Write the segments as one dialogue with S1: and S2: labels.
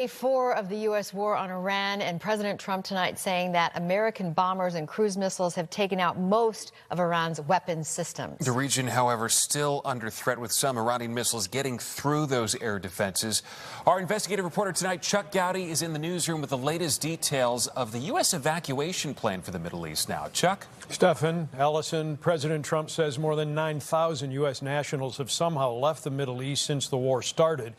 S1: Day 4 of the U.S. war on Iran, and President Trump tonight saying that American bombers and cruise missiles have taken out most of Iran's weapons systems.
S2: The region, however, still under threat, with some Iranian missiles getting through those air defenses. Our investigative reporter tonight, Chuck Goudie, is in the newsroom with the latest details of the U.S. evacuation plan for the Middle East now. Chuck?
S3: Stephen, Allison, President Trump says more than 9,000 U.S. nationals have somehow left the Middle East since the war started.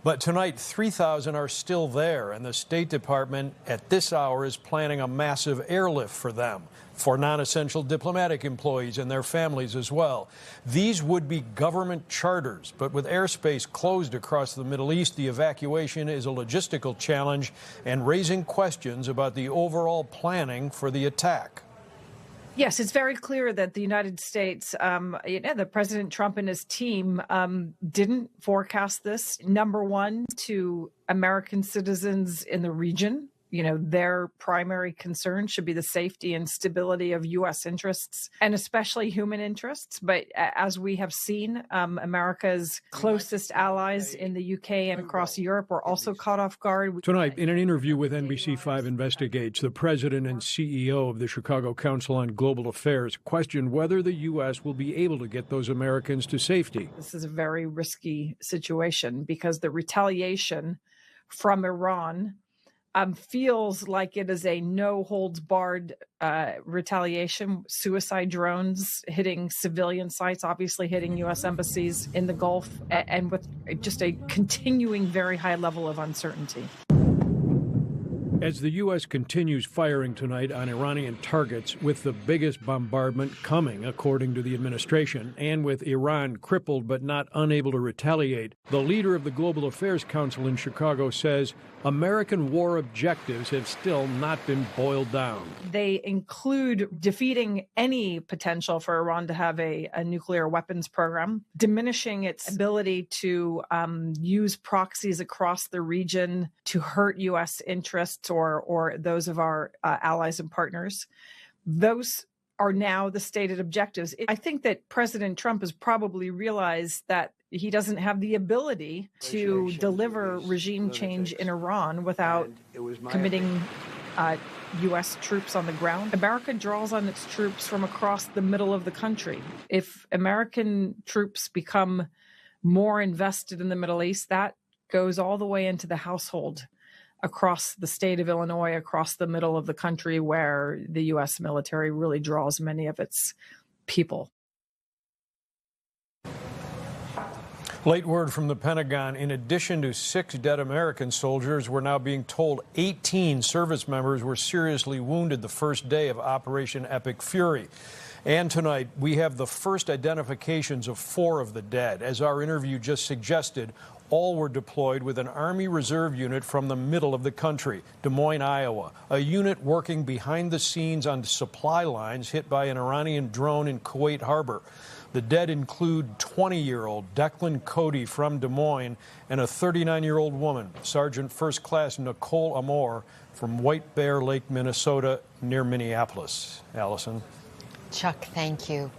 S3: But tonight, 3,000 are still there, and the State Department at this hour is planning a massive airlift for them, for non-essential diplomatic employees and their families as well. These would be government charters, but with airspace closed across the Middle East, the evacuation is a logistical challenge and raising questions about the overall planning for the attack.
S4: Yes, it's very clear that the United States, that President Trump and his team didn't forecast this. Number one, to American citizens in the region, their primary concern should be the safety and stability of U.S. interests, and especially human interests. But as we have seen, America's closest allies in the U.K. and across Europe were also caught off guard.
S3: Tonight, in an interview with NBC5 Investigates, the president and CEO of the Chicago Council on Global Affairs questioned whether the U.S. will be able to get those Americans to safety.
S4: This is a very risky situation because the retaliation from Iran feels like it is a no-holds-barred retaliation. Suicide drones hitting civilian sites, obviously hitting U.S. embassies in the Gulf, and with just a continuing very high level of uncertainty.
S3: As the U.S. continues firing tonight on Iranian targets, with the biggest bombardment coming, according to the administration, and with Iran crippled but not unable to retaliate, the leader of the Global Affairs Council in Chicago says American war objectives have still not been boiled down.
S4: They include defeating any potential for Iran to have a nuclear weapons program, diminishing its ability to use proxies across the region to hurt U.S. interests or those of our allies and partners. Those are now the stated objectives. I think that President Trump has probably realized that he doesn't have the ability to deliver regime change in Iran without committing U.S. troops on the ground. America draws on its troops from across the middle of the country. If American troops become more invested in the Middle East, that goes all the way into the household across the state of Illinois, across the middle of the country where the U.S. military really draws many of its people.
S3: Late word from the Pentagon. In addition to 6 dead American soldiers, we're now being told 18 service members were seriously wounded the first day of Operation Epic Fury. And tonight, we have the first identifications of 4 of the dead. As our interview just suggested, all were deployed with an Army Reserve unit from the middle of the country, Des Moines, Iowa, a unit working behind the scenes on supply lines hit by an Iranian drone in Kuwait Harbor. The dead include 20-year-old Declan Cody from Des Moines and a 39-year-old woman, Sergeant First Class Nicole Amore from White Bear Lake, Minnesota, near Minneapolis. Allison.
S1: Chuck, thank you.